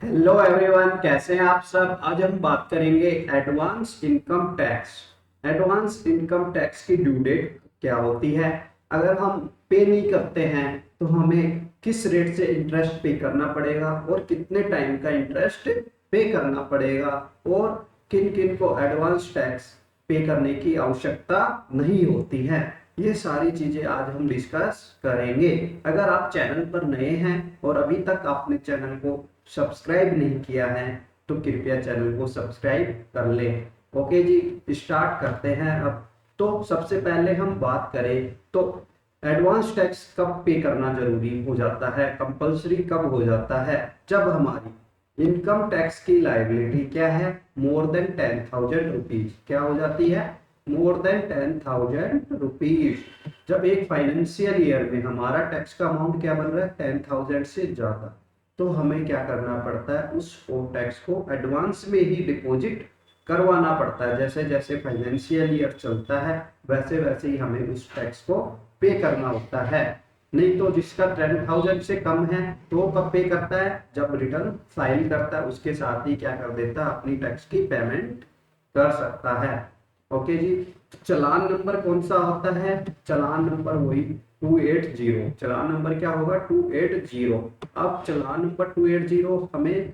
Hello everyone, कैसे हैं आप सब। आज हम बात करेंगे advance income tax. Advance income tax की ड्यू डेट क्या होती है, अगर हम पे नहीं करते हैं तो हमें किस रेट से इंटरेस्ट पे करना पड़ेगा और कितने टाइम का इंटरेस्ट पे करना पड़ेगा, और किन किन को एडवांस टैक्स पे करने की आवश्यकता नहीं होती है। ये सारी चीजें आज हम डिस्कस करेंगे। अगर आप चैनल पर नए हैं और अभी तक आपने चैनल को सब्सक्राइब नहीं किया है तो कृपया चैनल को सब्सक्राइब कर लें। ओके जी, स्टार्ट करते हैं अब। तो सबसे पहले हम बात करें तो एडवांस टैक्स कब पे करना जरूरी हो जाता है, कंपलसरी कब हो जाता है, जब हमारी इनकम टैक्स की लायबिलिटी क्या है, मोर देन 10,000 रुपीज क्या हो जाती है, मोर देन 10,000 रुपीज। जब एक फाइनेंशियल ईयर में हमारा टैक्स का अमाउंट क्या बन रहा है, 10,000 से ज्यादा, तो हमें क्या करना पड़ता है, उस टैक्स को एडवांस में ही डिपॉजिट करवाना पड़ता है। जैसे जैसे फाइनेंशियल ईयर चलता है वैसे वैसे ही हमें उस टैक्स को पे करना होता है। नहीं तो जिसका 10,000 से कम है तो वो कब पे करता है, जब रिटर्न फाइल करता है उसके साथ ही क्या कर देता है, अपनी टैक्स की पेमेंट कर सकता है। ओके जी। चालान नंबर कौन सा होता है, चालान नंबर वही 280। चालान नंबर क्या होगा, 280। अब चालान नंबर 280 हमें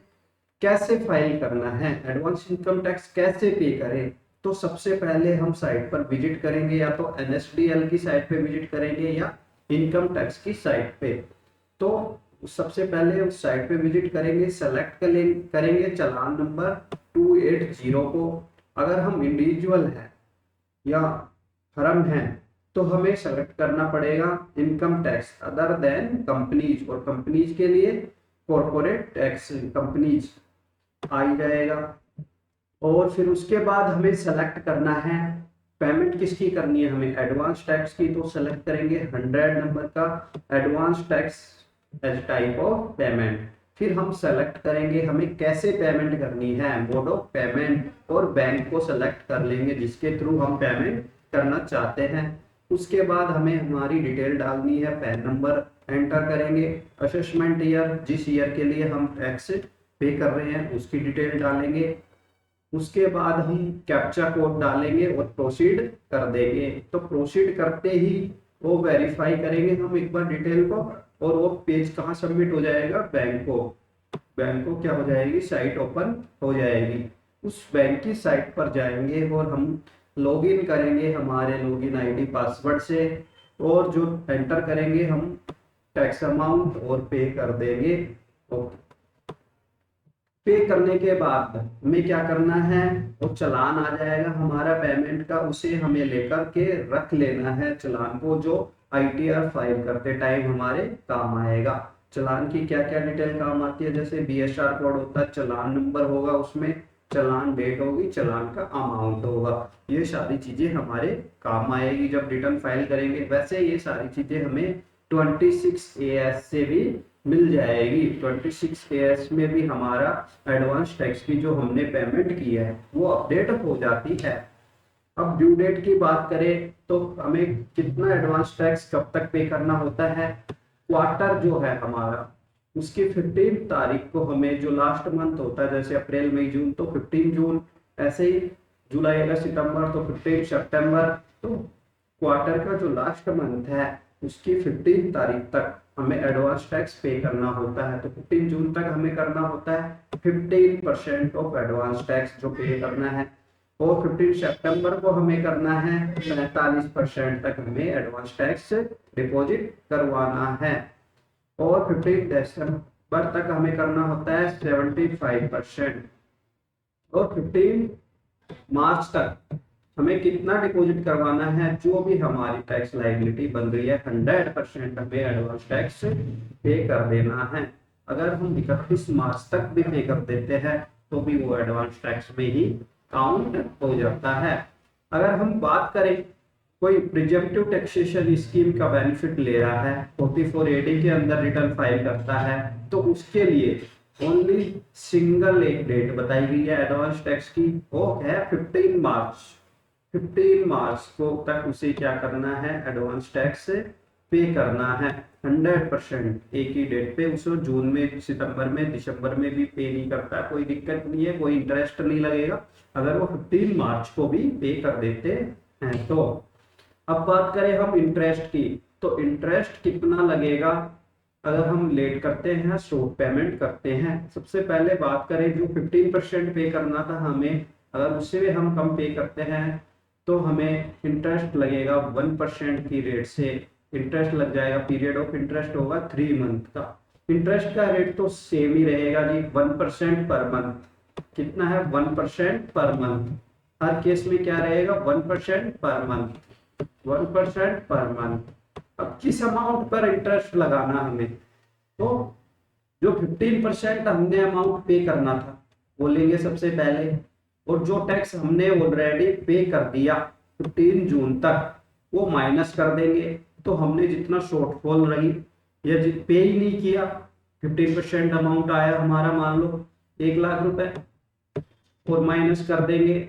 कैसे फाइल करना है, एडवांस इनकम टैक्स कैसे पे करें। तो सबसे पहले हम साइट पर विजिट करेंगे, या तो एनएसडीएल की साइट पे विजिट करेंगे या इनकम टैक्स की साइट पे। तो सबसे पहले उस साइट पे विजिट करेंगे, सेलेक्ट करेंगे चालान नंबर 280 को। अगर हम इंडिविजुअल हैं या फर्म है तो हमें सेलेक्ट करना पड़ेगा income tax other than companies, और कंपनीज के लिए कॉर्पोरेट टैक्स कंपनीज आ ही जाएगा। और फिर उसके बाद हमें सेलेक्ट करना है पेमेंट किसकी करनी है, हमें एडवांस टैक्स की। तो सेलेक्ट करेंगे 100 नंबर का advance tax as type of payment. फिर हम सेलेक्ट करेंगे हमें कैसे पेमेंट करनी है, मोड ऑफ पेमेंट, और बैंक को सेलेक्ट कर लेंगे जिसके थ्रू हम पेमेंट करना चाहते हैं। उसके बाद हमें हमारी डिटेल डालनी है, पैन नंबर एंटर करेंगे, असेसमेंट ईयर जिस ईयर के लिए हम टैक्स पे कर रहे हैं उसकी डिटेल डालेंगे। उसके बाद हम कैप्चा कोड डालेंगे और प्रोसीड कर देंगे। तो प्रोसीड करते ही वो वेरीफाई करेंगे हम एक बार डिटेल को, और वो पेज कहाँ सबमिट हो जाएगा, बैंक को। बैंक को क्या हो जाएगी, साइट ओपन हो जाएगी। उस बैंक की साइट पर जाएंगे और हम लॉगिन करेंगे हमारे लॉगिन आईडी पासवर्ड से, और जो एंटर करेंगे हम टैक्स अमाउंट और पे कर देंगे। ओके। पे करने के बाद हमें क्या करना है, वो चालान आ जाएगा हमारा पेमेंट का, उसे हमें लेकर के रख लेना है चालान को, जो आईटीआर फाइल करते टाइम हमारे काम आएगा। चालान की क्या क्या डिटेल काम आती है, जैसे बीएसआर कोड होता है, चालान नंबर होगा उसमें, चालान डेट होगी, चालान का अमाउंट होगा। ये सारी चीजें हमारे काम आएगी जब रिटर्न फाइल करेंगे। वैसे ये सारी चीजें हमें 26 AS से भी मिल जाएगी। 26 AS में भी हमारा एडवांस टैक्स की जो हमने पेमेंट की है वो अपडेट हो जाती है। अब ड्यू डेट की बात करें तो हमें कितना एडवांस टैक्स कब तक पे करना होता है, क्वार्टर जो है हमारा उसकी 15 तारीख को हमें, जो लास्ट मंथ होता है जैसे अप्रैल मई जून तो 15 जून, ऐसे ही जुलाई अगस्त सितंबर तो 15 सितंबर। तो क्वार्टर का जो लास्ट मंथ है उसकी 15 तारीख तक हमें एडवांस टैक्स पे करना होता है। तो 15 जून तक हमें करना होता है 15% ऑफ एडवांस टैक्स जो पे करना है, और 15 सितंबर को हमें करना है 45% तक हमें एडवांस टैक्स डिपॉजिट करवाना है, और 15 दिसंबर तक हमें करना होता है 75%, और 15 मार्च तक हमें कितना डिपॉजिट करवाना है, जो भी हमारी टैक्स लायबिलिटी बन रही है 100% हमें एडवांस टैक्स पे कर देना है। अगर हम 31 मार्च तक भी पे कर देते हैं तो भी वो एडवांस टैक्स में ही काउंट हो जाता है। अगर हम बात करें कोई प्रिजम्पटिव टैक्सेशन स्कीम का बेनिफिट ले रहा है, 44AD के अंदर रिटर्न फाइल करता है, तो उसके लिए ओनली सिंगल एक डेट बताई गई है एडवांस टैक्स की, वो है 15 मार्च। 15 मार्च को तक उसे क्या करना है, एडवांस टैक्स पे करना है 100% एक ही डेट पे। उसको जून में, सितंबर में, दिसंबर में भी पे नहीं करता, कोई दिक्कत नहीं है, कोई इंटरेस्ट नहीं लगेगा अगर वो 15 मार्च को भी पे कर देते हैं तो। अब बात करें हम इंटरेस्ट की, तो इंटरेस्ट कितना लगेगा अगर हम लेट करते हैं, शॉर्ट पेमेंट करते हैं। सबसे पहले बात करें जो 15% पे करना था हमें, अगर उससे भी हम कम पे करते हैं तो हमें इंटरेस्ट लगेगा 1% की रेट से। इंटरेस्ट लग जाएगा, पीरियड ऑफ इंटरेस्ट होगा 3 मंथ का। इंटरेस्ट का रेट तो सेम ही रहेगा जी, 1% पर मंथ। कितना है? 1% पर मंथ। हर केस में क्या रहेगा? 1% पर मंथ, 1% पर मंथ। अब किस अमाउंट पर इंटरेस्ट लगाना हमें, तो जो 15% हमने अमाउंट पे करना था वो लेंगे सबसे पहले, और जो टैक्स हमने ऑलरेडी पे कर दिया 15 जून तक वो माइनस कर देंगे। तो हमने जितना शॉर्टफॉल रही या पे ही नहीं किया, 15% अमाउंट आया हमारा, मान लो 1 लाख रुपए, और माइनस कर देंगे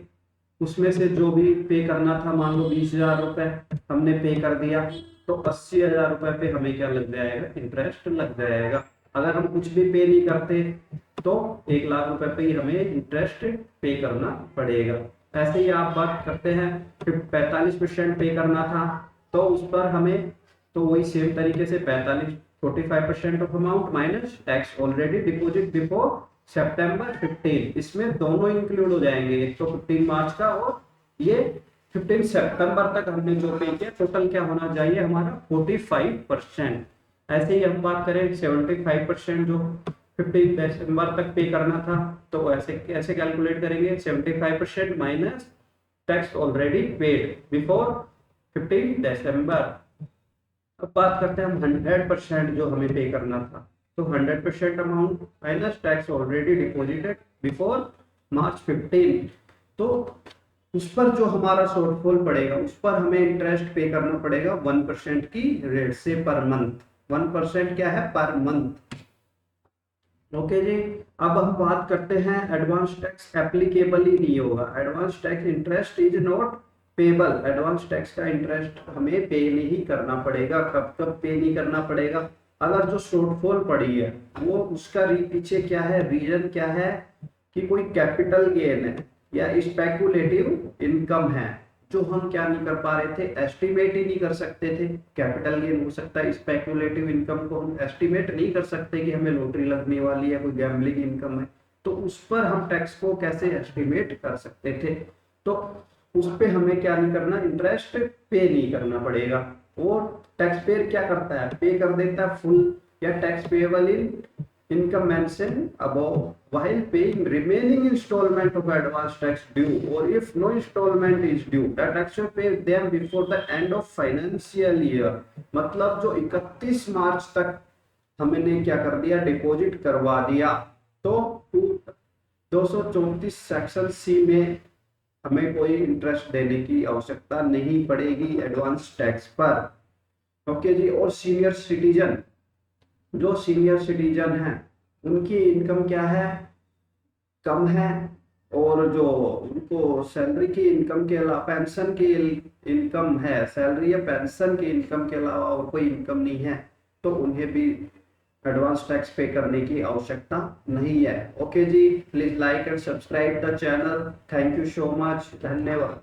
उसमें से जो भी पे करना था, मान लो 20,000 रुपए हमने पे कर दिया, तो 80,000 रुपए पे हमें क्या लग जाएगा? इंटरेस्ट लग जाएगा। अगर हम कुछ भी पे नहीं करते तो 1 लाख रुपए पे ही हमें इंटरेस्ट पे करना पड़ेगा। ऐसे ही आप बात करते हैं, 45% पे करना था तो उस पर हमें, तो वही सेम तरीके से 45 of amount minus tax already deposit before September 15, इसमें दोनों इंक्लूड हो जाएंगे, एक तो 15 मार्च का और ये 15 सितंबर तक हमने जो पे किया, टोटल क्या होना चाहिए हमारा? 45%। ऐसे ही हम बात करें 75% जो 15 दिसंबर तक पे करना था, तो ऐसे कैसे कैलकुलेट करेंगे? 75% minus tax already paid before 15 दिसंबर। अब बात करते हैं हम 100% जो हमें पे करना था, तो 100% amount minus tax already deposited before March 15, तो उस पर जो हमारा शॉर्टफॉल पड़ेगा उस पर हमें इंटरेस्ट पे करना पड़ेगा 1% की रेट से पर मंथ। 1% क्या है? Per month. ओके जी। अब हम बात करते हैं एडवांस टैक्स एप्लीकेबल ही नहीं होगा, advance tax interest is not payable. Advance tax का इंटरेस्ट हमें पे नहीं करना पड़ेगा। कब कब पे नहीं करना पड़ेगा? अगर जो शॉर्टफॉल पड़ी है वो, उसका पीछे क्या है, रीजन क्या है कि कोई कैपिटल गेन है या स्पेकुलेटिव इनकम है, जो हम क्या नहीं कर पा रहे थे, एस्टिमेट ही नहीं कर सकते थे। कैपिटल गेन हो सकता है, स्पेकुलेटिव इनकम को हम एस्टिमेट नहीं कर सकते कि हमें लॉटरी लगने वाली है, कोई गैम्बलिंग इनकम है, तो उस पर हम टैक्स को कैसे एस्टिमेट कर सकते थे? तो उस पे हमें क्या नहीं करना, इंटरेस्ट पे नहीं करना पड़ेगा। और टैक्स पेयर क्या करता है? पे कर देता है फुल या tax payable in income mentioned above while paying remaining installment of advance tax due, or if no installment is due the tax will pay them before the end of financial year। मतलब जो 31 मार्च तक हमने क्या कर दिया, deposit करवा दिया, तो 234 सेक्शन सी में हमें कोई इंटरेस्ट देने की आवश्यकता नहीं पड़ेगी एडवांस टैक्स पर। ओके जी। और सीनियर सिटीजन, जो सीनियर सिटीजन हैं उनकी इनकम क्या है, कम है, और जो उनको सैलरी की इनकम के अलावा पेंशन की इनकम है, सैलरी या पेंशन की इनकम के अलावा और कोई इनकम नहीं है, तो उन्हें भी एडवांस टैक्स पे करने की आवश्यकता नहीं है। ओके जी, please like and subscribe the channel. Thank you so much, धन्यवाद।